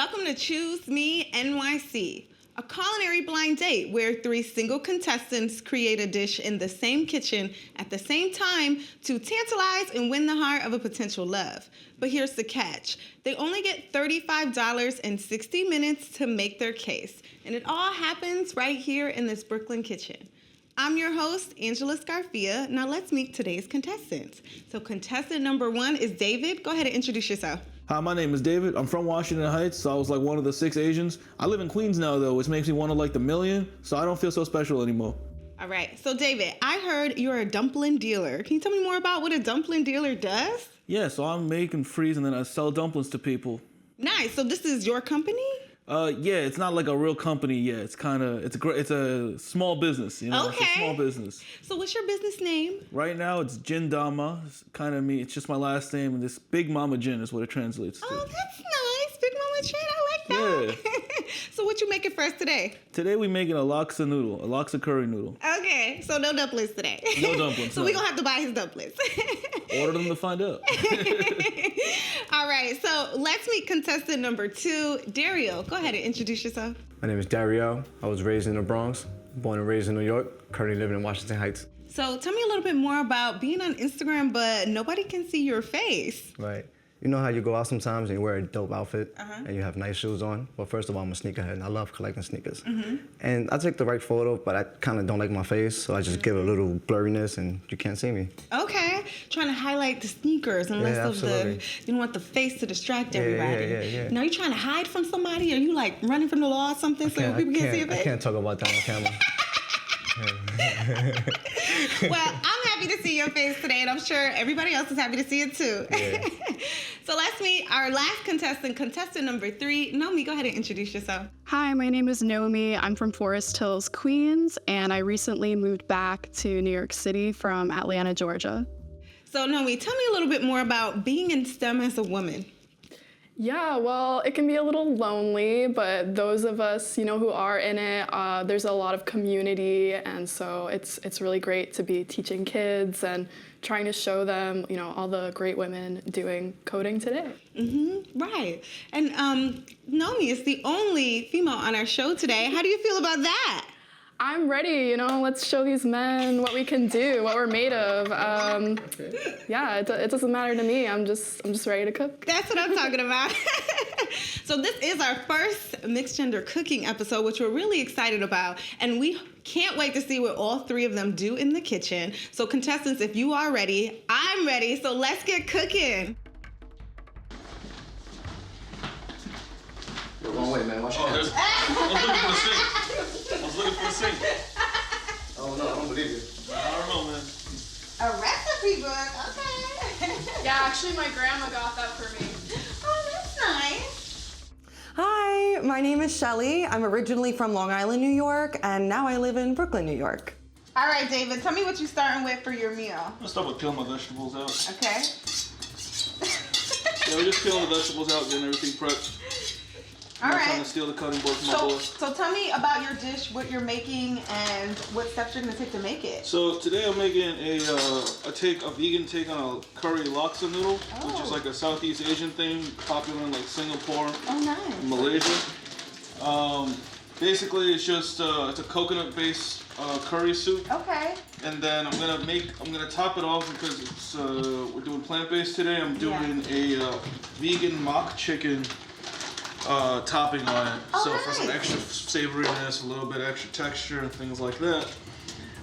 Welcome to Choose Me NYC, a culinary blind date where 3 single contestants create a dish in the same kitchen at the same time to tantalize and win the heart of a potential love. But here's the catch. They only get $35 and 60 minutes to make their case, and it all happens right here in this Brooklyn kitchen. I'm your host, Angela Scarfia. Now let's meet today's contestants. So contestant number 1 is David. Go ahead and introduce yourself. Hi, my name is David. I'm from Washington Heights, so I was like one of the 6 Asians. I live in Queens now, though, which makes me want to like the million, so I don't feel so special anymore. All right. So, David, I heard you're a dumpling dealer. Can you tell me more about what a dumpling dealer does? Yeah, so I make and freeze, and then I sell dumplings to people. Nice. So this is your company? Yeah, it's not like a real company yet. It's a small business, you know? Okay. It's a small business. So what's your business name? Right now, it's Jin Dama. It's kind of me. It's just my last name, and this Big Mama Jin is what it translates to. Oh, that's nice. Big Mama Jin. I like that. Yeah. So what you making for us today? Today, we making a laksa noodle, a laksa curry noodle. Okay. So no dumplings today. No dumplings. So we're going to have to buy his dumplings. Order them to find out. All right. So let's meet contestant number 2, Dariel. Go ahead and introduce yourself. My name is Dariel. I was raised in the Bronx, born and raised in New York, currently living in Washington Heights. So tell me a little bit more about being on Instagram, but nobody can see your face. Right. You know how you go out sometimes and you wear a dope outfit and you have nice shoes on? Well, first of all, I'm a sneakerhead and I love collecting sneakers. And I take the right photo, but I kind of don't like my face, so I just give a little blurriness and you can't see me. Okay. Trying to highlight the sneakers and less of the, you don't want the face to distract everybody. Yeah. Now, you trying to hide from somebody? Are you like running from the law or something so people can't see your face? I can't talk about that on camera. Well, I'm happy to see your face today, and I'm sure everybody else is happy to see it too. Yeah. So let's meet our last contestant number 3. Nomie, go ahead and introduce yourself. Hi, my name is Nomie. I'm from Forest Hills, Queens, and I recently moved back to New York City from Atlanta, Georgia. So Nomie, tell me a little bit more about being in STEM as a woman. Yeah, well, it can be a little lonely, but those of us, who are in it, there's a lot of community, and so it's really great to be teaching kids and trying to show them, all the great women doing coding today. Right. And Nomie is the only female on our show today. How do you feel about that? I'm ready, let's show these men what we can do, what we're made of. Yeah, it doesn't matter to me. I'm just ready to cook. That's what I'm talking about. So this is our first mixed gender cooking episode, which we're really excited about. And we can't wait to see what all 3 of them do in the kitchen. So contestants, if you are ready, I'm ready. So let's get cooking. You're wrong way, man. Watch your hands. I was looking for the sink. Oh, no, I don't believe you. I don't know, man. A recipe book, okay. Yeah, actually, my grandma got that for me. Oh, that's nice. Hi, my name is Shelly. I'm originally from Long Island, New York, and now I live in Brooklyn, New York. All right, David, tell me what you're starting with for your meal. I'm gonna start with peeling my vegetables out. Okay. Yeah, we're just peeling the vegetables out, getting everything prepped. All I'm right. trying to steal the cutting board from my boss. So tell me about your dish, what you're making, and what steps you're gonna take to make it. So today I'm making a vegan take on a curry laksa noodle, which is like a Southeast Asian thing, popular in like Singapore, nice. Malaysia. Basically, it's just it's a coconut-based curry soup. Okay. And then I'm gonna top it off because it's we're doing plant-based today. I'm doing a vegan mock chicken topping on it. So for some extra savoriness, a little bit extra texture and things like that.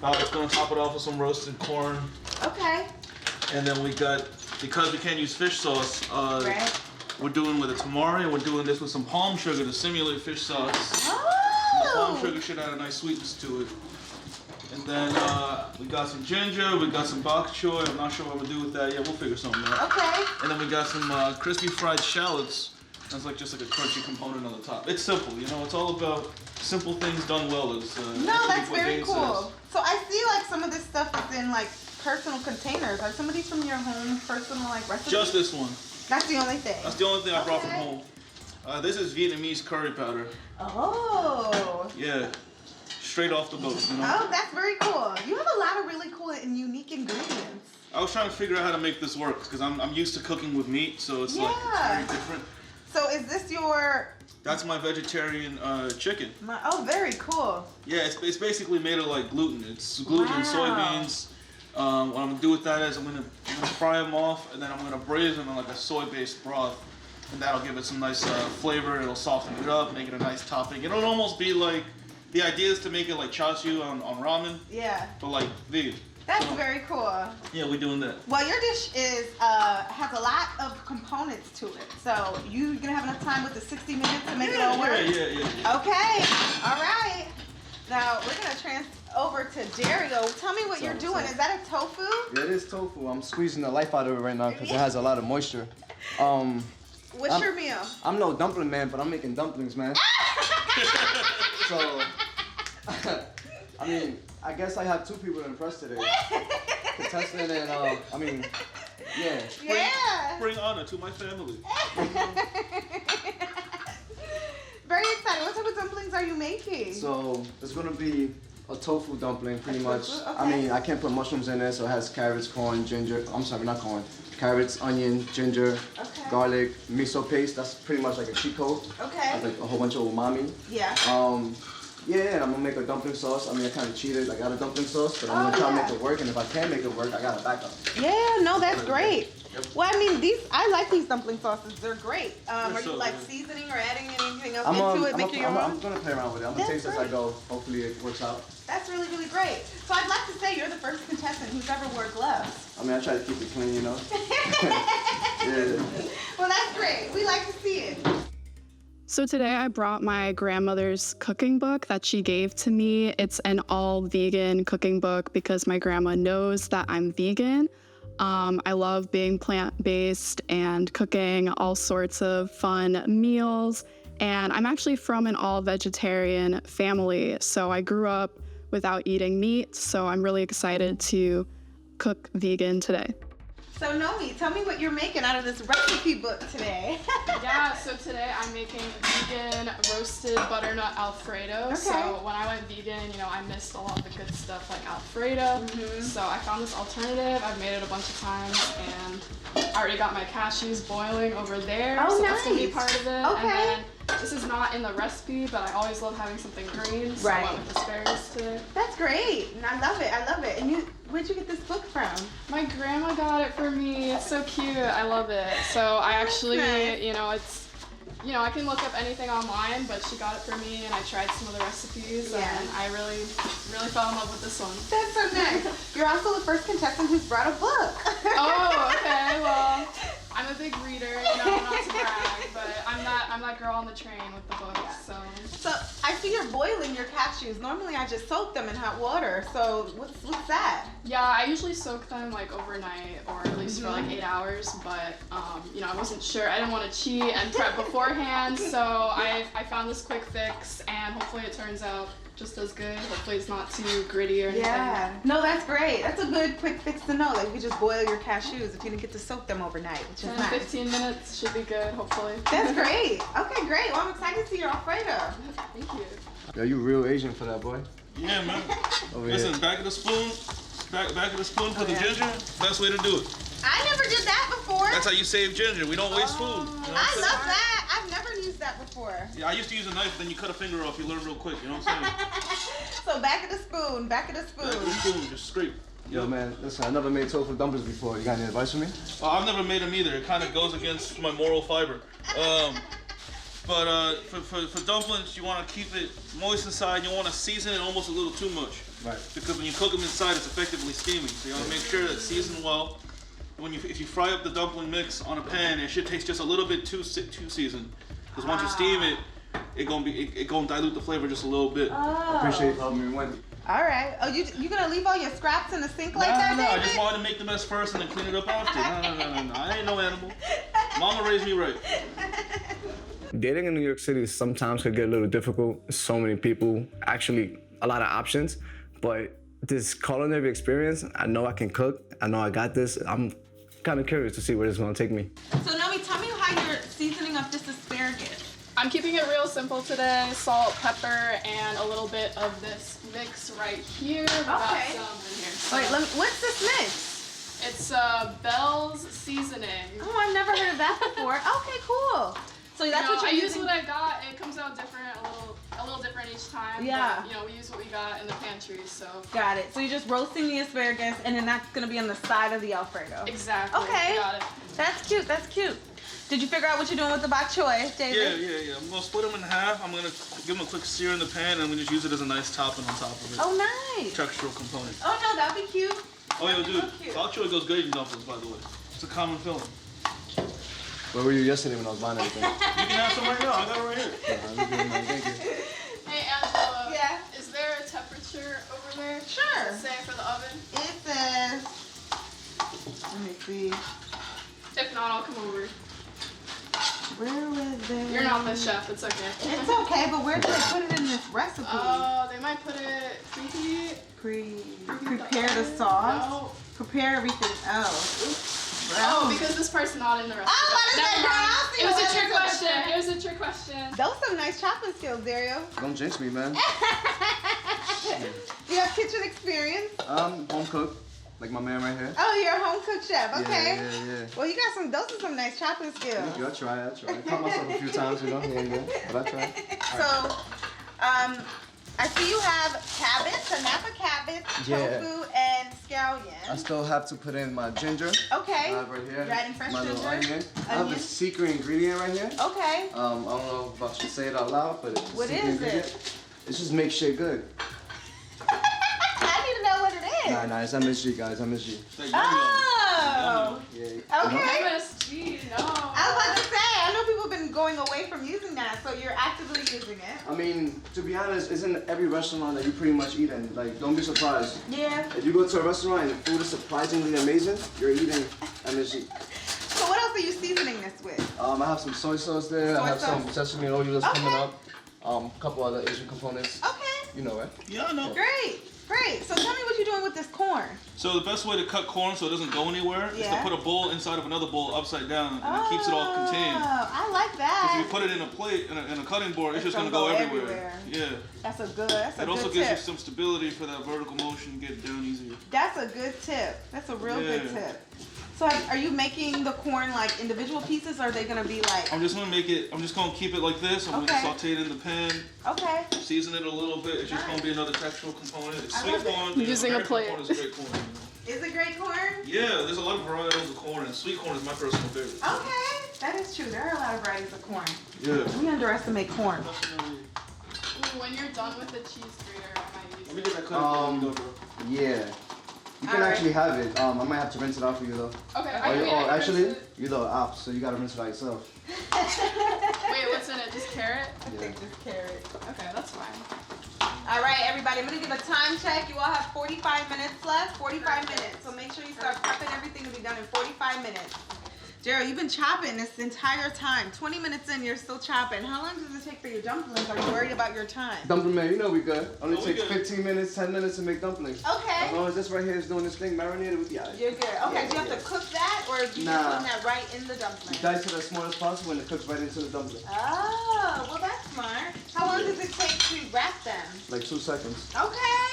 It's gonna top it off with some roasted corn. Okay. And then we got, because we can't use fish sauce, we're doing with a tamari, and we're doing this with some palm sugar to simulate fish sauce. The palm sugar should add a nice sweetness to it. And then we got some ginger, we got some bok choy. I'm not sure what we'll do with that yet. We'll figure something out. Okay. And then we got some crispy fried shallots. That's like just like a crunchy component on the top. It's simple, it's all about simple things done well. No, that's very cool. So I see like some of this stuff is in like personal containers. Are some of these from your home personal like recipes? Just this one. That's the only thing? That's the only thing I brought from home. This is Vietnamese curry powder. Oh. Yeah. Straight off the boat, Oh, that's very cool. You have a lot of really cool and unique ingredients. I was trying to figure out how to make this work because I'm used to cooking with meat, so it's like it's very different. So is this your That's my vegetarian chicken. Oh, very cool. Yeah, it's basically made of like gluten. It's gluten and soybeans. What I'm gonna do with that is I'm gonna fry them off, and then I'm gonna braise them in like a soy-based broth, and that'll give it some nice flavor. It'll soften it up, make it a nice topping. It'll almost be like, the idea is to make it like chashu on ramen, but like vegan. That's very cool. Yeah, we're doing that. Well, your dish has a lot of components to it, so you gonna have enough time with the 60 minutes to make it all work? Yeah. Okay, all right. Now we're gonna over to Dario. Tell me what you're doing. Is that a tofu? Yeah, it is tofu. I'm squeezing the life out of it right now because it has a lot of moisture. What's your meal? I'm no dumpling man, but I'm making dumplings, man. So, I mean, I guess I have two people to impress today. Contestant and, Bring honor to my family. Very excited. What type of dumplings are you making? So, it's gonna be a tofu dumpling, pretty much. Okay. I mean, I can't put mushrooms in it, so it has carrots, corn, ginger. I'm sorry, not corn. Carrots, onion, ginger, garlic, miso paste. That's pretty much like a cheat code. Okay. Has like a whole bunch of umami. Yeah. Yeah, and I'm gonna make a dumpling sauce. I mean, I kind of cheated. I got a dumpling sauce, but I'm gonna try to make it work. And if I can't make it work, I got a backup. Yeah, no, that's great. Well, I mean, I like these dumpling sauces. They're great. Are you like seasoning or adding anything else into it, making your own? I'm gonna play around with it. I'm gonna taste as I go. Hopefully it works out. That's really, really great. So I'd like to say you're the first contestant who's ever wore gloves. I mean, I try to keep it clean, you know? Yeah. Well, that's great. We like to see it. So today I brought my grandmother's cooking book that she gave to me. It's an all vegan cooking book because my grandma knows that I'm vegan. I love being plant-based and cooking all sorts of fun meals. And I'm actually from an all vegetarian family. So I grew up without eating meat. So I'm really excited to cook vegan today. So Nomie, tell me what you're making out of this recipe book today. Yeah, so today I'm making vegan roasted butternut Alfredo. Okay. So when I went vegan, I missed a lot of the good stuff like Alfredo. So I found this alternative. I've made it a bunch of times, and I already got my cashews boiling over there. Oh, so nice. That's gonna be part of it. Okay. And then this is not in the recipe, but I always love having something green. So I went with asparagus today. That's great. And I love it. I love it. And where'd you get this book from? My grandma got it for me. It's so cute. I love it. So I actually, I can look up anything online, but she got it for me, and I tried some of the recipes, and I really, really fell in love with this one. That's so nice. You're also the first contestant who's brought a book. Oh, okay. Well, I'm a big reader, not to brag, but I'm that girl on the train with the books. So I see you're boiling your cashews. Normally I just soak them in hot water. So what's that? Yeah, I usually soak them like overnight, or at least for like 8 hours. But I wasn't sure. I didn't want to cheat and prep beforehand, so I found this quick fix, and hopefully it turns out just as good. Hopefully it's not too gritty or anything. Yeah. No, that's great. That's a good quick fix to know. Like, you just boil your cashews if you didn't get to soak them overnight, which is nice. 15 minutes should be good, hopefully. That's great. Okay, great. Well, I'm excited to see your Alfredo. Thank you. Yo, you real Asian for that, boy. Yeah, man. Over Listen, here. back of the spoon, back of the spoon for the ginger. Best way to do it. I never did that before. That's how you save ginger. We don't waste food. You know what I I'm love that. I've never used that before. Yeah, I used to use a knife, then you cut a finger off. You learn real quick. You know what I'm saying? So back of the spoon, back of the spoon. Back of the spoon, just scrape. Yo, man, listen, I never made tofu dumplings before. You got any advice for me? I've never made them either. It kind of goes against my moral fiber. But for dumplings, you want to keep it moist inside. You want to season it almost a little too much. Right. Because when you cook them inside, it's effectively steaming. So you want to make sure that it's seasoned well. If you fry up the dumpling mix on a pan, it should taste just a little bit too seasoned. Because once you steam it, it gonna dilute the flavor just a little bit. Appreciate you helping me win. All right. Oh, you gonna leave all your scraps in the sink like that, No, David? I just wanted to make the mess first and then clean it up after. No. I ain't no animal. Mama raised me right. Dating in New York City sometimes could get a little difficult. So many people, actually a lot of options. But this culinary experience, I know I can cook. I know I got this. I'm kind of curious to see where this is gonna take me. So Nomie, tell me how you're seasoning up this asparagus. I'm keeping it real simple today. Salt, pepper, and a little bit of this mix right here. We got some in here. So Wait, what's this mix? it's Bell's seasoning. Oh, I've never heard of that before. Okay, cool. So that's what I you're use using? what I got. It comes out different, a little different each time. Yeah. But, we use what we got in the pantry, so. Got it. So you're just roasting the asparagus, and then that's gonna be on the side of the Alfredo. Exactly. Okay. Got it. That's cute. That's cute. Did you figure out what you're doing with the bok choy, David? Yeah. I'm gonna split them in half. I'm gonna give them a quick sear in the pan, and I'm gonna just use it as a nice topping on top of it. Oh, nice. Textural component. Oh no, that'd be cute. Oh, yo, dude, So cute. bok choy goes good in dumplings, by the way. It's a common filling. Where were you yesterday when I was buying everything? You can have some right now. I got it right here. Thank you. Hey, Angela. Yeah. Is there a temperature over there? Sure. Does it say for the oven? It says. Let me see. If not, I'll come over. Where was it? You're not the chef. It's okay. It's okay, but where did they put it in this recipe? Oh, they might put it preheat. Prepare the sauce. No. Prepare everything else. Oh, because this part's not in the recipe. Oh, what is Never that, mind. girl? It was What a is trick that? question. It was a trick question. Those some nice chopping skills, Dario. Don't jinx me, man. You have kitchen experience? Home cook, like my man right here. Oh, you're a home cook chef. Okay. Yeah. Well, you got those are some nice chopping skills. Thank you. I try. I caught myself a few times, here and there, but I try. So, I see you have cabbage, a Napa cabbage, Yeah. tofu, and I scallion. still have to put in my ginger. Okay. I have right here. You're adding fresh my little ginger? onion. I have Onion? a secret ingredient right here. Okay. I don't know if I should say it out loud, but it's a What secret is ingredient. it? It just makes shit good. I need to know what it is. Nah, it's MSG, guys. MSG. Like, Oh. Yeah. Okay. MSG, no. I was about to say, I know people have been going away from using that, so you're actively using it. I mean, to be honest, isn't every restaurant that you pretty much eat in? Like, don't be surprised. Yeah. If you go to a restaurant and the food is surprisingly amazing, you're eating MSG. So what else are you seasoning this with? I have some soy sauce there. Soy I have sauce? some sesame oil that's Okay. coming up. A couple other Asian components. Okay. You know it. Yeah, I know. Great. So tell me what you're doing with this corn. So the best way to cut corn so it doesn't go anywhere is to Yeah. put a bowl inside of another bowl upside down, and it keeps it all contained. Oh, I like If that. you put it in a plate, in a cutting board, it's It's just gonna gonna go go everywhere. Yeah. That's a good It tip. gives you some stability for that vertical motion, get it down easier. That's a good tip. That's a real good Yeah. tip. So are you making the corn like individual pieces, or are they gonna be like? I'm just gonna keep it like this. I'm Okay. gonna saute it in the pan, Okay. season it a little bit. It's just gonna be another textural component. It's I sweet love it. corn. Using a American plate. corn is great corn. Is it great corn? Yeah, there's a lot of varietals of corn, and sweet corn is my personal favorite. Okay, that is true. There are a lot of varieties of corn. Yeah. We underestimate corn. Definitely. Ooh, when you're done with the cheese grater, I might use Let me it. get that cutting board, bro. Yeah. You can Alright. actually have it. I might have to rinse it out for you though. Okay. Oh, I can actually, rinse it. you're the op, so you gotta rinse it out yourself. Wait, what's in it? Just carrot? I think this carrot. Okay, that's fine. All right, everybody, I'm gonna give a time check. You all have 45 minutes left. 45 minutes. So make sure you start prepping everything to be done in 45 minutes. Gerald, you've been chopping this entire time. 20 minutes in, you're still chopping. How long does it take for your dumplings? Are you worried about your time? Dumpling man, you know we good. Only Oh, we takes good. 15 minutes, 10 minutes to make dumplings. Okay. As long as this right here is doing this thing marinated with the ice. You're good. Okay, Yeah, do you have yeah. to cook that, or do you Nah. just putting that right in the dumpling? Dice it as small as possible and it cooks right into the dumpling. Oh, well that's smart. How long does it take to wrap them? Like 2 seconds. Okay.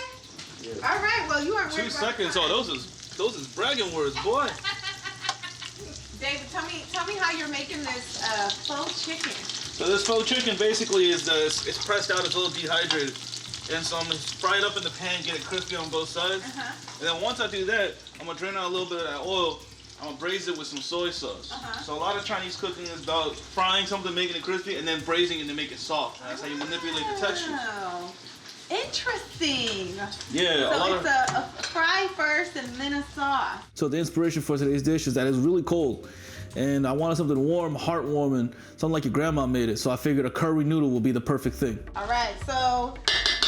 Yeah. All right. Well, you aren't worried 2 about seconds. time. Oh, those is bragging words, boy. David, tell me how you're making this faux chicken. So this faux chicken basically is it's pressed out, it's a little dehydrated. And so I'm gonna fry it up in the pan, get it crispy on both sides. Uh-huh. And then once I do that, I'm gonna drain out a little bit of that oil. I'm gonna braise it with some soy sauce. Uh-huh. So a lot of Chinese cooking is about frying something, making it crispy, and then braising it to make it soft. And that's how you manipulate the textures. Oh, interesting. Yeah, a lot So of. it's a fry first and then a sauce. So the inspiration for today's dish is that it's really cold, and I wanted something warm, heartwarming, something like your grandma made it. So I figured a curry noodle would be the perfect thing. All right, so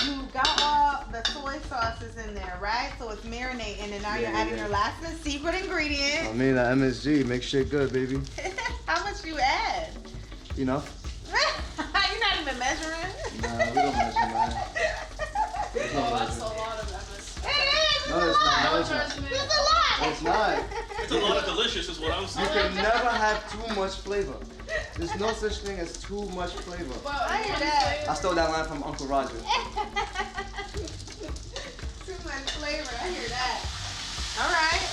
you got all the soy sauces in there, right? So it's marinating, and now you're Yeah, adding yeah. your last and secret ingredient. I mean, that MSG makes shit good, baby. How much you add? Enough? You're not even measuring. Nah, we don't measure, man. There's no Oh, that's a measurement. lot of MS. It is. No, it's not. No, it's not. Judgment. It's a lot. It's not. It's a lot of delicious, is what I'm You saying. can never have too much flavor. There's no such thing as too much flavor. Well, I hear one that. I stole that line from Uncle Roger. Too much flavor. I hear that. All right.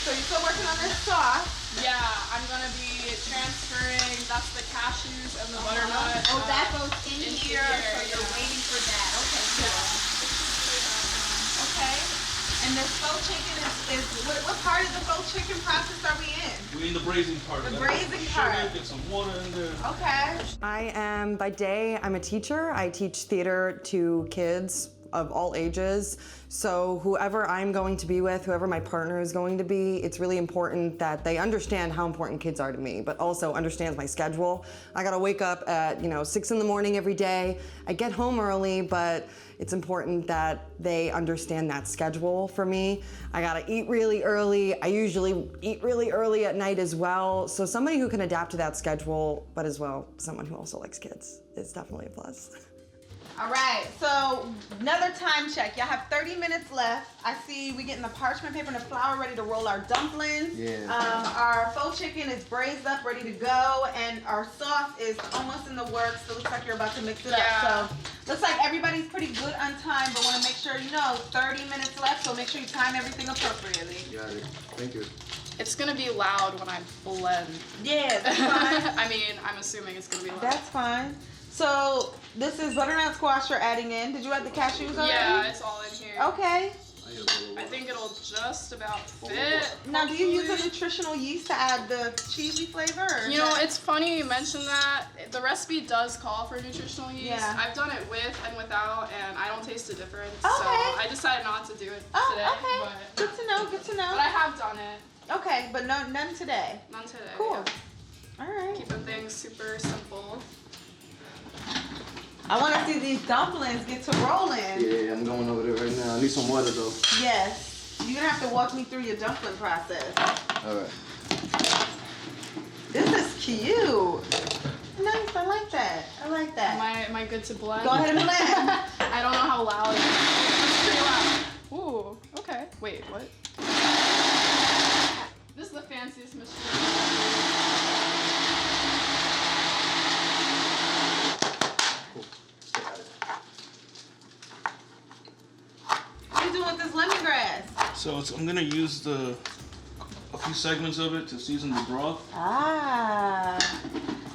So you're still working on this sauce. Yeah, I'm gonna be transferring, that's the cashews and the butternut. Oh, that goes in into here, here, so you're yeah. waiting for that. Okay, cool. Okay. And this faux chicken is what part of the faux chicken process are we in? We're in the braising part. The Gotta braising get part. Sugar, get some water in there. Okay. I am, by day, I'm a teacher. I teach theater to kids of all ages. So whoever I'm going to be with, whoever my partner is going to be, it's really important that they understand how important kids are to me, but also understands my schedule. I gotta wake up at 6 in the morning every day. I get home early, but it's important that they understand that schedule for me. I gotta eat really early. I usually eat really early at night as well. So somebody who can adapt to that schedule, but as well, someone who also likes kids, is definitely a plus. All right, so another time check. Y'all have 30 minutes left. I see we getting the parchment paper and the flour ready to roll our dumplings. Yeah. Our faux chicken is braised up, ready to go, and our sauce is almost in the works. So it looks like you're about to mix it up. So looks like everybody's pretty good on time, but want to make sure 30 minutes left. So make sure you time everything appropriately. Got it. Thank you. It's gonna be loud when I blend. Yeah, that's fine. I mean, I'm assuming it's gonna be loud. That's fine. So this is butternut squash you're adding in. Did you add the cashews already? Yeah, it's all in here. Okay. I think it'll just about fit. Now, do you use a hopefully. nutritional yeast to add the cheesy flavor? Or You know, it's funny you mentioned that. The recipe does call for nutritional yeast. Yeah. I've done it with and without, and I don't taste a difference. Okay. So I decided not to do it today. okay. But, Good to know. Good to know. but I have done it. Okay, but none today. None today. Cool. Yeah. All right. Keeping things super simple. I want to see these dumplings get to rolling. Yeah, I'm going over there right now. I need some water though. Yes. You're gonna have to walk me through your dumpling process. All right. This is cute. Nice. I like that. I like that. Am I good to blend? Go ahead and blend. I don't know how loud it is. It's pretty loud. Ooh, okay. Wait, what? This is the fanciest machine. What are you doing with this lemongrass? So I'm gonna use a few segments of it to season the broth. Ah.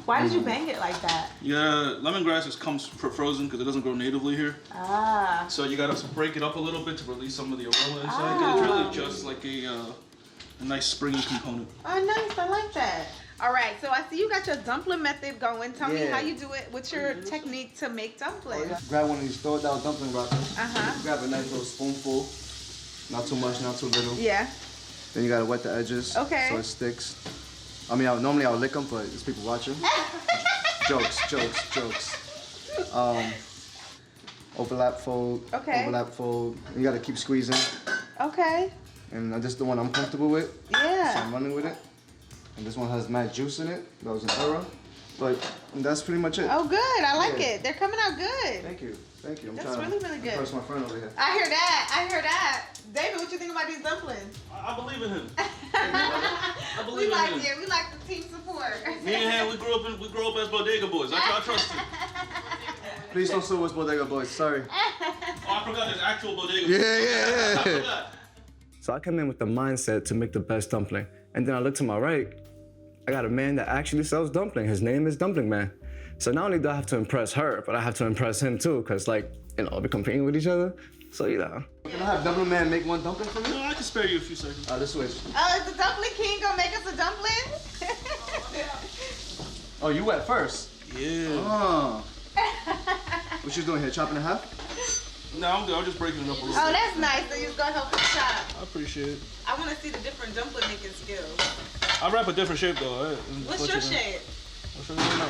Why did you bang it like that? Yeah, lemongrass just comes frozen because it doesn't grow natively here. Ah. So you gotta break it up a little bit to release some of the aroma inside. 'Cause it's really just like a nice springy component. Oh, nice. I like that. All right, so I see you got your dumpling method going. Tell me Yeah. how you do it. What's your technique to make dumplings? Grab one of these throw down dumpling rockers. Uh-huh. Grab a nice little spoonful. Not too much, not too little. Yeah. Then you gotta wet the edges. Okay. So it sticks. I mean, normally I'll lick them, but there's people watching. Jokes. Overlap, fold. Okay. Overlap, fold. You gotta keep squeezing. Okay. And this is the one I'm comfortable with. So I'm Yeah. running with it. And this one has mad juice in it. That was an error. But that's pretty much it. Oh, good. I like Yeah. it. They're coming out good. Thank you. I'm That's trying really, to really good. impress my friend over here. I hear that. David, what you think about these dumplings? I believe in him. I believe We in like him. it. We like the team support. Me and him, we grew up as bodega boys. I trust him. Please don't sue us, Bodega Boys. Sorry. Oh, I forgot there's actual bodega. Yeah. I forgot. So I come in with the mindset to make the best dumpling. And then I look to my right, I got a man that actually sells dumpling. His name is Dumpling Man. So not only do I have to impress her, but I have to impress him too, because we're competing with each other. So, Can I have Dumpling Man make one dumpling for me? No, I can spare you a few seconds. Let's switch. Oh, is the dumpling king gonna make us a dumpling? Oh, you went first? Yeah. Oh. What you doing here, chopping in half? No, I'm good. I'm just breaking it up a little Oh, bit. that's nice. So you're gonna help us chop. I appreciate it. I want to see the different dumpling making skills. I wrap a different shape though. What's your shape? I'll show you right now.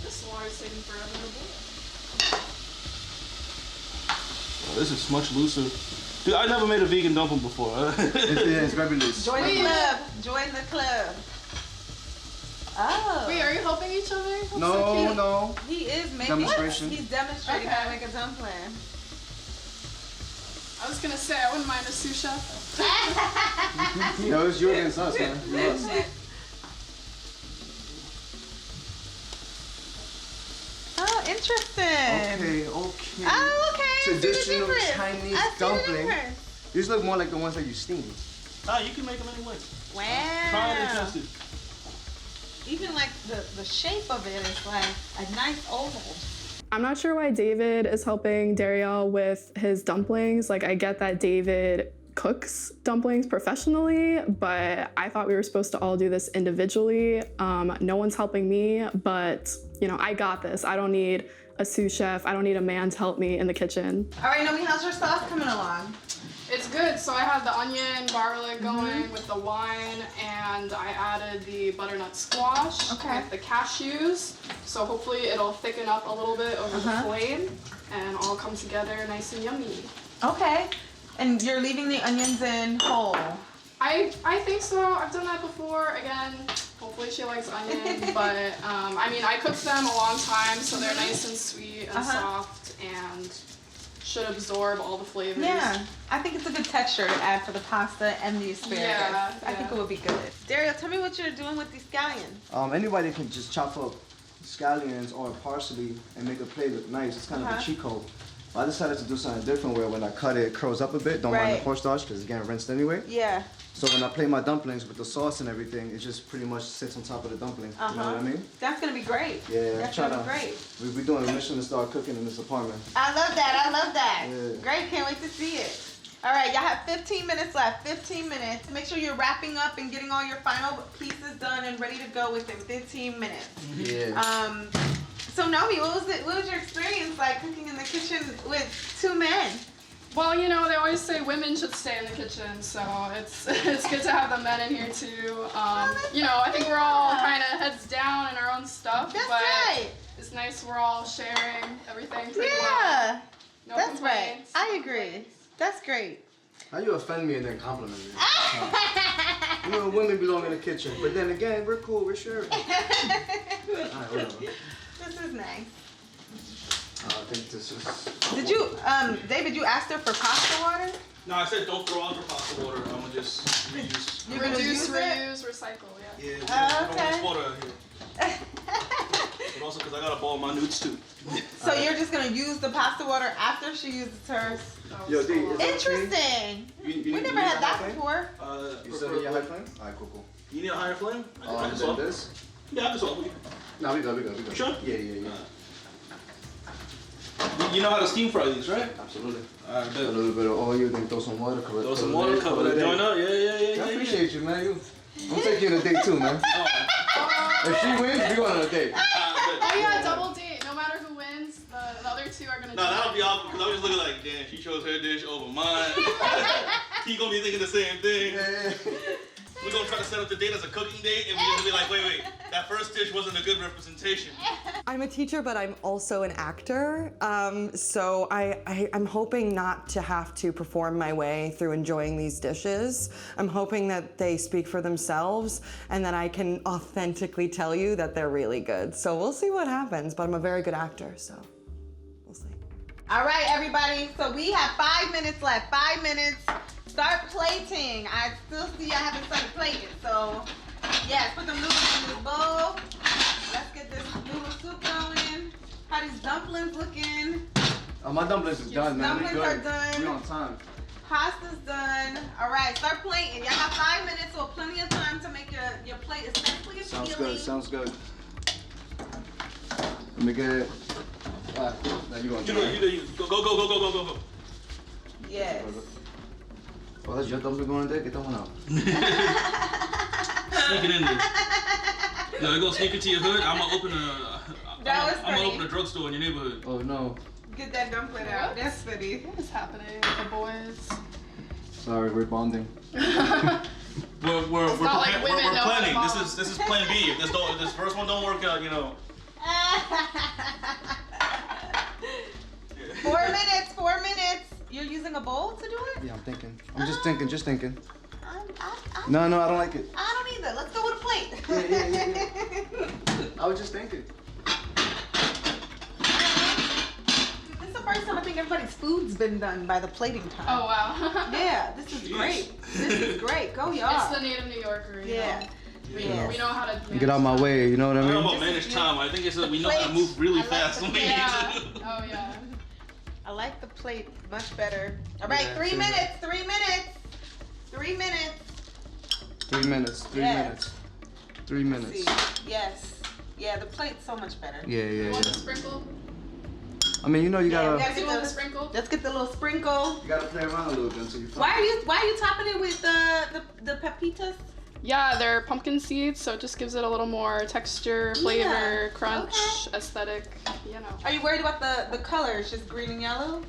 This water's taking forever to boil. Oh, this is much looser. Dude, I never made a vegan dumpling before. It's very loose. Join the club. Join the club. Oh. Wait, are you helping each other? That's so No, cute. no. He is making. Demonstration. He's demonstrating how to make a dumpling. I was gonna say, I wouldn't mind a sous chef. No, it's you against us, man. You us. Oh, interesting. Okay. Oh, okay. I see the Traditional difference. Chinese I see the dumpling. difference. These look more like the ones that you steam. Ah, you can make them anyway. Wow. Try it and test it. Even like the shape of it is like a nice oval. I'm not sure why David is helping Dariel with his dumplings. Like, I get that David cooks dumplings professionally, but I thought we were supposed to all do this individually. No one's helping me, but you know, I got this. I don't need a sous chef. I don't need a man to help me in the kitchen. All right, Nomie, how's your sauce coming along? It's good. So I have the onion, garlic going with the wine, and I added the butternut squash with the cashews. So hopefully it'll thicken up a little bit over the flame and all come together nice and yummy. Okay. And you're leaving the onions in whole? I think so. I've done that before. Again, hopefully she likes onion, but I mean, I cooked them a long time, so they're nice and sweet and soft and should absorb all the flavors. Yeah, I think it's a good texture to add for the pasta and the asparagus. Yeah, I think it would be good. Dariel, tell me what you're doing with these scallions. Anybody can just chop up scallions or parsley and make a plate look nice. It's kind of a cheat code. I decided to do something different where when I cut it, it curls up a bit. Don't mind the cornstarch because it's getting rinsed anyway. Yeah. So when I plate my dumplings with the sauce and everything, it just pretty much sits on top of the dumpling. You know what I mean? That's gonna be great. Yeah, That's gonna be great. We're doing a mission to start cooking in this apartment. I love that. I love that. Yeah. Great. Can't wait to see it. All right, y'all have 15 minutes left. 15 minutes. Make sure you're wrapping up and getting all your final pieces done and ready to go within 15 minutes. Yeah. So Nomie, what was your experience like cooking in the kitchen with two men? Well, you know, they always say women should stay in the kitchen, so it's good to have the men in here too. You know, I think we're all kind of heads down in our own stuff, That's but right. it's nice we're all sharing everything pretty well. Yeah, No that's right. complaints. I agree. That's great. How you offend me and then compliment me? You know, women belong in the kitchen, but then again, we're cool, we're sharing. All right, whatever. This is nice. I think this is... Did you, David, you asked her for pasta water? No, I said don't throw out the pasta water. I'm gonna just reuse. You're gonna use it? reuse, recycle, yeah. Yeah, we Oh, don't waste water out here. But also because I gotta ball my nudes too. So you're just gonna use the pasta water after she uses hers? Yo, D, is that okay? Interesting. You We need never a had high that flame? before. You said you need a high flame? Alright, cool. You need a higher flame? I can Is swap. it this? Yeah, I can swap with you. No, we good. Sure? Yeah. You know how to steam fry these, right? Absolutely. Alright, A little bit of oil, then throw some water, cover it. Throw some water, cover that joint up. Yeah. I appreciate you, man. I'm taking you on a date too, man. If she wins, we're going on a date. Oh yeah, double date. No matter who wins, the other two are gonna. No, that'll be awkward because I was just looking like, damn, she chose her dish over mine. He gonna be thinking the same thing. Yeah. We're gonna try to set up the date as a cooking date, and we're gonna be like, wait, that first dish wasn't a good representation. I'm a teacher, but I'm also an actor. So I'm hoping not to have to perform my way through enjoying these dishes. I'm hoping that they speak for themselves and that I can authentically tell you that they're really good. So we'll see what happens, but I'm a very good actor, so we'll see. All right, everybody. So we have 5 minutes left. 5 minutes. Start plating. I still see I haven't started plating. So, yes, put the noodles in this bowl. Let's get this noodle soup going. How these dumplings looking? Oh, my dumplings is done, man. Dumplings are done. We on time. Pasta's done. All right, start plating. Y'all have 5 minutes, so plenty of time to make your plate aesthetically appealing. Sounds good. Let me get it. Alright, now you going to You go. Yes. Oh, that's your dumpling going there? Get that one out. Sneak it in there. No, you gonna sneak it to your hood? I'm gonna open a drugstore in your neighborhood. Oh, no. Get that dumpling out. That's funny. What is happening with the boys? Sorry, we're bonding. We're not like women know how to planning. bond. This is plan B. If this first one don't work out, you know. 4 minutes. 4 minutes. You're using a bowl to do it? Yeah, I'm thinking. I'm just thinking. I No, I don't like it. don't either. Let's go with a plate. Yeah. I was just thinking. This is the first time I think everybody's food's been done by the plating time. Oh wow. Yeah, this is great. This is great. Go y'all. It's the native New Yorker. You Yeah. know? Yeah. We know how to. Get out my way, you know what I I don't mean? know about manage time. I think it's that we know how to move really fast when we need Yeah. to. Oh yeah. I like the plate much better. All right, Yeah, 3 see minutes, that? 3 minutes. 3 minutes. 3 minutes. 3 Yes. minutes. 3 minutes. See, yes. Yeah, the plate's so much better. Yeah, You yeah, want yeah. the sprinkle? I mean, you know, you Yeah, we gotta, gotta You want get the the, sprinkle? let's get the little sprinkle. you gotta play around a little bit until you find. Why are you topping it with the pepitas? Yeah, they're pumpkin seeds, so it just gives it a little more texture, flavor, Yeah, crunch, okay. aesthetic, you know. Are you worried about the colors, just green and yellow?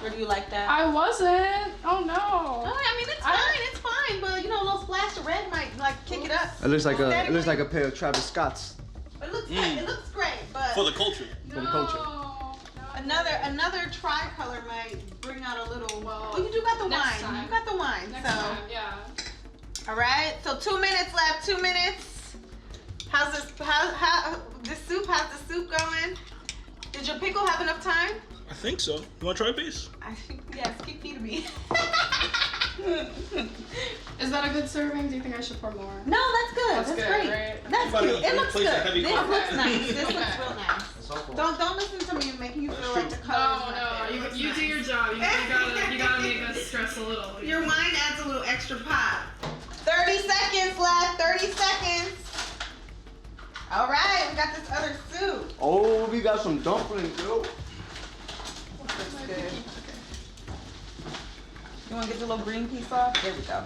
Or do you like that? I wasn't. Oh no. Oh, I mean, it's fine, but you know, a little splash of red might like kick it up. It looks like Daddy, it looks like a pair of Travis Scotts. It looks great. It looks great, but For the culture. For the culture. another tricolor might bring out a little. Well, you do got the next wine. time. You got the wine. Next so, time, yeah. all right. So 2 minutes left. 2 minutes. How's this? How the soup? How's the soup going? Did your pickle have enough time? I think so. You want to try a piece? I think yes. Keep feeding me. Is that a good serving? Do you think I should pour more? No, that's good. That's That's good, great. right? That's Everybody cute. It looks place a good. heavy This carbon. looks nice. This looks Okay. real nice. Don't listen to me making you feel like the color. No, you do your job. You gotta make us stress a little. Your wine adds a little extra pop. 30 seconds left. 30 seconds. All right, we got this other soup. Oh, we got some dumplings, yo. Looks good. You want to get the little green piece off? There we go.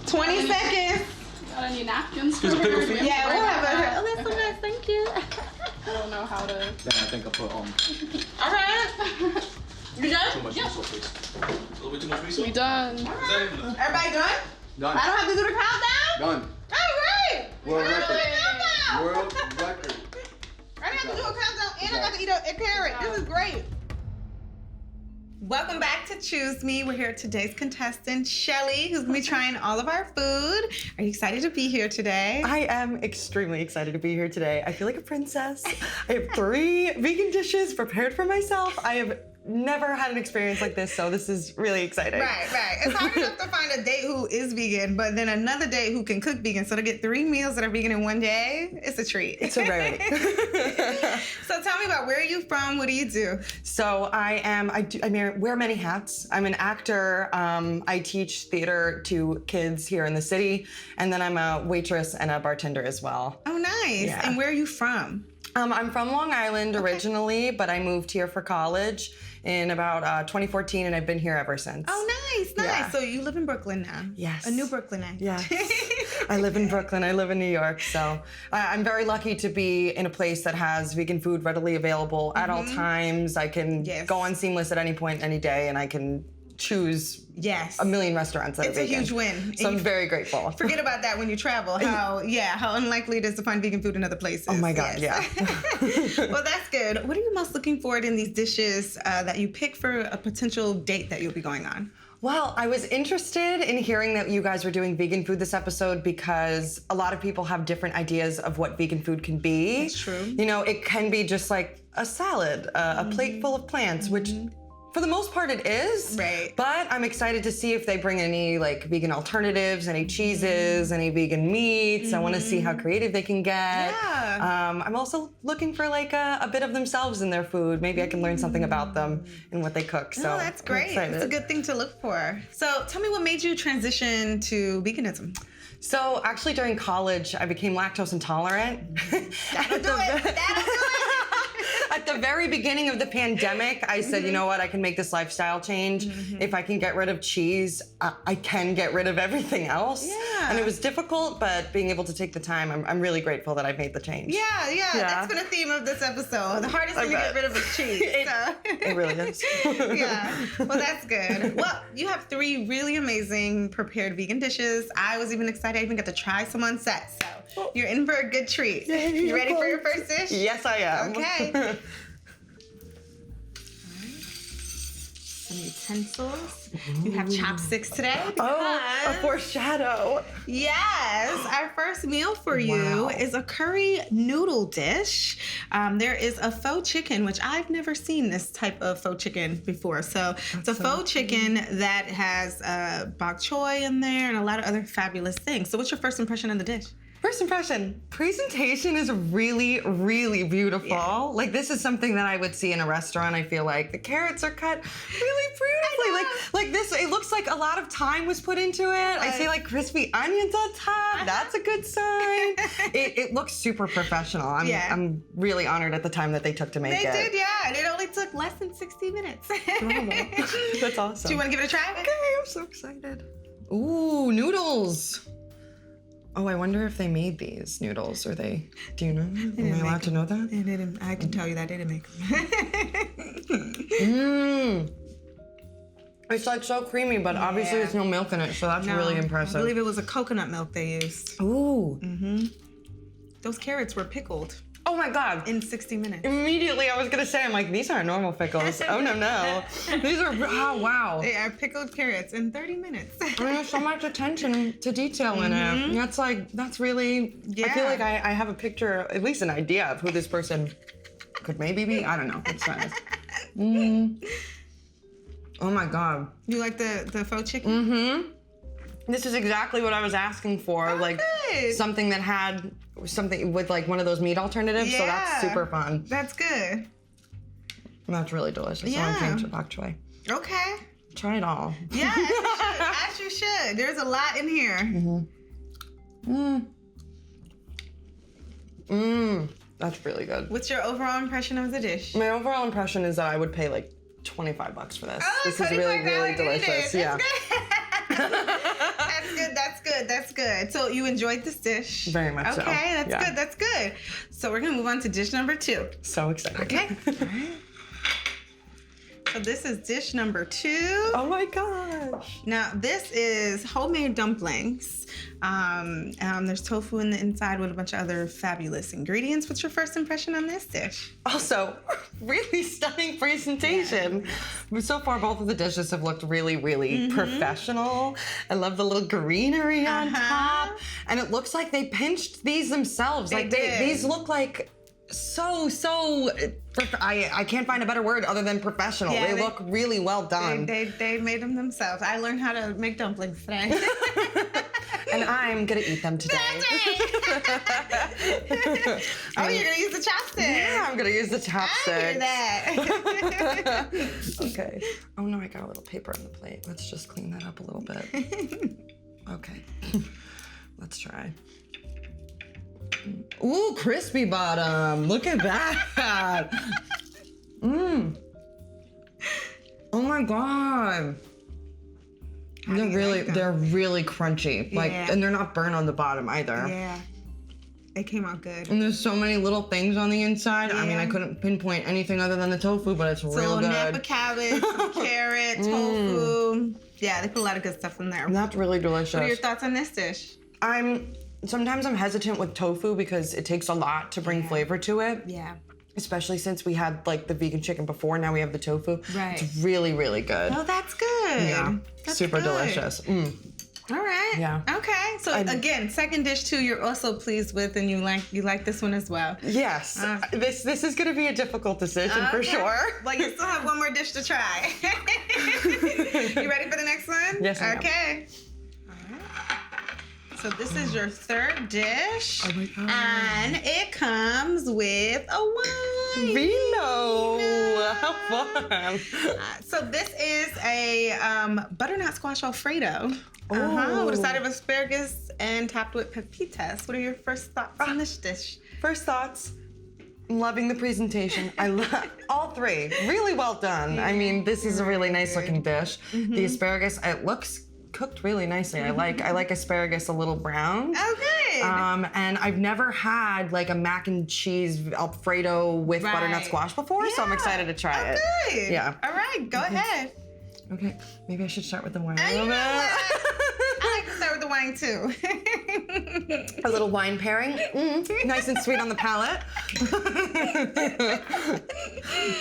20 seconds. Got any napkins for Here's a her? pickle Do for we you? Yeah, to we'll bring have that a. Oh, back? that's so nice. Thank you. I don't know how to. Then I think I put All right. You done? too much Yeah. miso paste. A little bit too much miso? We done. All right. Everybody done? Done. I don't have to do the countdown? Done. All right. World I don't have to do record. the countdown. World record. I didn't have to do a countdown and I got to eat a carrot. This is great. Welcome back to Choose Me. We're here with today's contestant, Shelly, who's going to be trying all of our food. Are you excited to be here today? I am extremely excited to be here today. I feel like a princess. I have 3 vegan dishes prepared for myself. I have never had an experience like this, so this is really exciting. Right. It's hard enough to find a date who is vegan, but then another date who can cook vegan. So to get 3 meals that are vegan in one day, it's a treat. It's a rarity. So tell me about where are you from? What do you do? So I wear many hats. I'm an actor. I teach theater to kids here in the city, and then I'm a waitress and a bartender as well. Oh, nice. Yeah. And where are you from? I'm from Long Island originally, but I moved here for college in about 2014, and I've been here ever since. Oh, nice. Yeah. So you live in Brooklyn now? Yes. A new Brooklynite. Yes. I live in Brooklyn. I live in New York. So I'm very lucky to be in a place that has vegan food readily available at all times. I can Yes. go on Seamless at any point, any day, and I can choose Yes. a million restaurants that It's are a vegan. huge win. So I'm very grateful. Forget about that when you travel. How unlikely it is to find vegan food in other places. Oh my God, Yes. Well, that's good. What are you most looking forward in these dishes that you pick for a potential date that you'll be going on? Well, I was interested in hearing that you guys were doing vegan food this episode because a lot of people have different ideas of what vegan food can be. That's true. You know, it can be just like a salad, a plate full of plants, which for the most part it is. Right. But I'm excited to see if they bring any like vegan alternatives, any cheeses, any vegan meats. I want to see how creative they can get. Yeah. I'm also looking for like a bit of themselves in their food. Maybe I can learn something about them and what they cook. So Oh, that's I'm great. excited. It's a good thing to look for. So tell me what made you transition to veganism? So actually during college, I became lactose intolerant. That'll do it. That'll do it. At the very beginning of the pandemic, I said, you know what, I can make this lifestyle change. If I can get rid of cheese, I can get rid of everything else. Yeah. And it was difficult, but being able to take the time, I'm really grateful that I've made the change. Yeah. That's been a theme of this episode. The hardest thing to get rid of is cheese. It really is. Yeah. Well, that's good. Well, you have 3 really amazing prepared vegan dishes. I was even excited. I even got to try some on set. So you're in for a good treat. You ready for your first dish? Yes, I am. Okay. Some utensils. You have chopsticks today. Oh, a because- foreshadow. Yes, our first meal for you Wow. is a curry noodle dish. There is a faux chicken, which I've never seen this type of faux chicken before. So it's a faux chicken that has bok choy in there and a lot of other fabulous things. So what's your first impression of the dish? First impression, presentation is really, really beautiful. Yeah. Like this is something that I would see in a restaurant. I feel like the carrots are cut really beautifully. Like this, it looks like a lot of time was put into it. I see like crispy onions on top. That's a good sign. it looks super professional. I'm really honored at the time that they took to make it. They did, yeah. And it only took less than 60 minutes. That's awesome. Do you want to give it a try? Okay, I'm so excited. Ooh, noodles. Oh, I wonder if they made these noodles. Or they? Do you know? Am I allowed to know that? I can tell you that they didn't make them. It's like so creamy, but obviously there's no milk in it, so that's really impressive. I believe it was a coconut milk they used. Ooh. Those carrots were pickled Oh my God. in 60 minutes. Immediately I was gonna say, I'm like, these aren't normal pickles. Oh no. These are, oh wow. They are pickled carrots in 30 minutes. I mean, there's so much attention to detail in it. That's really, I feel like I have a picture, at least an idea of who this person could maybe be. I don't know. It's nice. Oh my God. You like the faux chicken? This is exactly what I was asking for. Good. Something that had something with like one of those meat alternatives. So that's super fun. That's good. And that's really delicious. Yeah. So I'm change it back to Okay. try it all. Yeah, as you should. There's a lot in here. That's really good. What's your overall impression of the dish? My overall impression is that I would pay like $25 for this. Oh, This is really, really $25 delicious. Yeah. That's good. So you enjoyed this dish? Very much so. Okay, Yeah. that's good. So we're gonna move on to dish number 2. So excited. Okay. All right. So this is dish number 2. Oh my gosh. Now this is homemade dumplings. There's tofu in the inside with a bunch of other fabulous ingredients. What's your first impression on this dish? Also, really stunning presentation. So far, both of the dishes have looked really, really professional. I love the little greenery on top. And it looks like they pinched these themselves. They did. These look like I can't find a better word other than professional. Yeah, they look really well done. They made them themselves. I learned how to make dumplings today. And I'm gonna eat them today. Oh, you're gonna use the chopstick. Yeah, I'm gonna use the I chopstick. hear that. Okay. Oh no, I got a little paper on the plate. Let's just clean that up a little bit. Okay. Let's try. Ooh, crispy bottom. Look at that. Oh my God. They're really crunchy. Like, Yeah. and they're not burnt on the bottom either. Yeah. They came out good. And there's so many little things on the inside. I mean, I Yeah. couldn't pinpoint anything other than the tofu, but it's So a real little nap good. of cabbage, some carrot, tofu. Yeah, they put a lot of good stuff in there. And that's really delicious. What are your thoughts on this dish? Sometimes I'm hesitant with tofu because it takes a lot to bring flavor to it. Yeah. Especially since we had like the vegan chicken before, now we have the tofu. Right. It's really, really good. Oh, that's good. Yeah. That's Super good. delicious. All right. Yeah. Okay. So again, second dish 2, you're also pleased with, and you like this one as well. Yes. This is gonna be a difficult decision for Okay. sure. Well, you still have one more dish to try. You ready for the next one? Yes, I am. Okay. All right. So this is your third dish. Oh my God. And it comes with a wine. Vino. How fun. So this is a butternut squash Alfredo. Oh. With a side of asparagus and topped with pepitas. What are your first thoughts on this dish? First thoughts. I'm loving the presentation. I love all 3. Really well done. I mean, this is a really nice looking dish. The asparagus, it looks cooked really nicely. I like asparagus a little brown. Oh, good. And I've never had like a mac and cheese Alfredo with butternut squash before, so I'm Yeah. excited to try it. Good. Yeah. All right, go ahead. Okay, maybe I should start with the wine a You little know bit. what? I like to start with the wine too. A little wine pairing. Nice and sweet on the palate.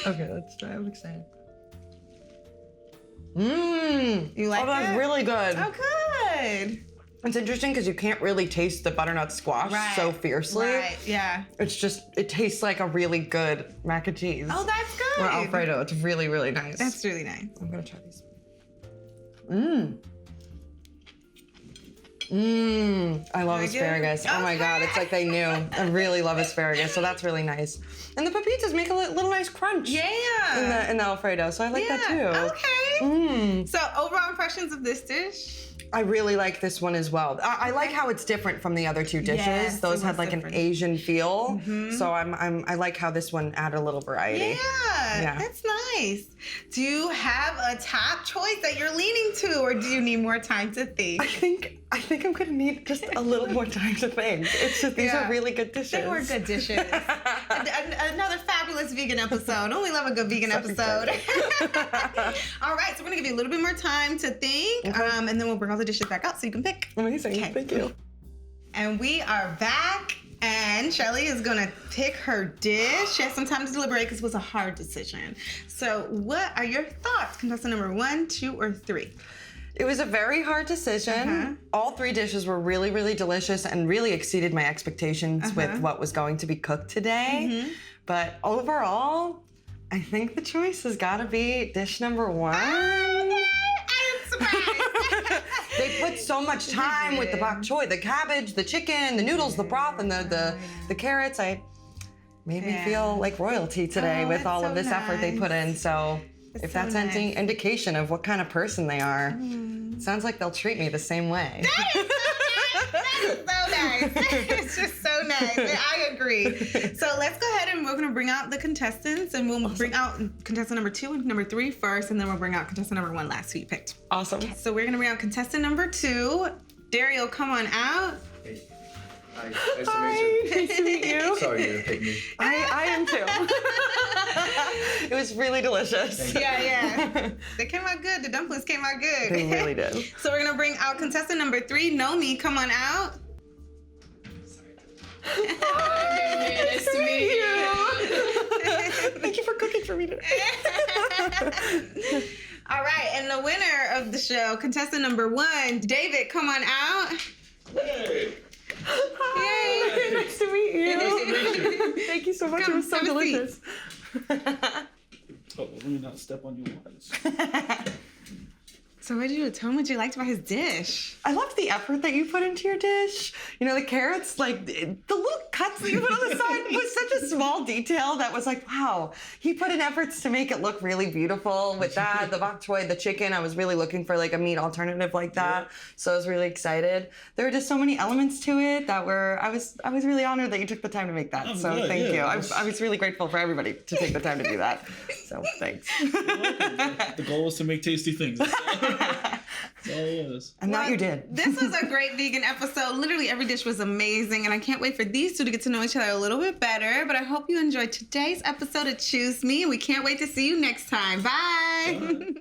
Okay, let's try. I'm excited. You like Oh, that's it? really good. Oh, good. It's interesting because you can't really taste the butternut squash so fiercely. Right, yeah. It's just, it tastes like a really good mac and cheese. Oh, that's good. Or Alfredo. It's really, really nice. That's really nice. I'm gonna try these. I love Very good. asparagus. Oh my God, it's like they knew. I really love asparagus, so that's really nice. And the pepitas make a little nice crunch. Yeah. In the Alfredo, so I like that too. Okay. So overall impressions of this dish? I really like this one as well. I like how it's different from the other two dishes. Yes, Those it had was like different. an Asian feel. So I like how this one added a little variety. Yeah, that's nice. Do you have a top choice that you're leaning to, or do you need more time to think? I think I'm gonna need just a little more time to think. It's just these are really good dishes. They were good dishes. Another fabulous vegan episode. Only love a good vegan episode. All right, so we're gonna give you a little bit more time to think, and then we'll bring all the dishes back out so you can pick. Amazing. Okay. Thank you. And we are back, and Shelly is gonna pick her dish. She has some time to deliberate because it was a hard decision. So, what are your thoughts, contestant number 1, 2, or 3? It was a very hard decision. All 3 dishes were really, really delicious and really exceeded my expectations with what was going to be cooked today. But overall, I think the choice has got to be dish number 1. I am surprised. They put so much time with the bok choy, the cabbage, the chicken, the noodles, the broth, and the carrots. I made me feel like royalty today with that's all so of this effort they put in. So if that's any indication of what kind of person they are, it sounds like they'll treat me the same way. That is so nice. It's just so nice. I agree. So let's go ahead and we're going to bring out the contestants, and we'll bring out contestant number 2 and number 3 first, and then we'll bring out contestant number 1 last, who you picked. Awesome. So we're going to bring out contestant number 2. Dariel, come on out. Hi, nice to meet you. Sorry you didn't pick me. I am too. It was really delicious. Yeah. They came out good. The dumplings came out good. They really did. So we're going to bring out contestant number 3, Nomie. Come on out. Nice to meet you. Thank you for cooking for me today. All right, and the winner of the show, contestant number 1, David, come on out. Hey. Hi, nice to meet you. Thank you so much. Come, it was so have a seat. delicious. Oh, let me not step on you once. So what did you tell him what you liked about his dish? I loved the effort that you put into your dish. You know, the carrots, like the little cuts that you put on the side was such a small detail that was like, wow, he put in efforts to make it look really beautiful with that. The bok choy, the chicken, I was really looking for like a meat alternative like that. So I was really excited. There were just so many elements to it that were, I was really honored that you took the time to make that. So good, thank you. yeah. I was really grateful for everybody to take the time to do that. So thanks. The goal was to make tasty things. That's all it was. And now you did. This was a great vegan episode. Literally every dish was amazing, and I can't wait for these two to get to know each other a little bit better. But I hope you enjoyed today's episode of Choose Me. We can't wait to see you next time. Bye.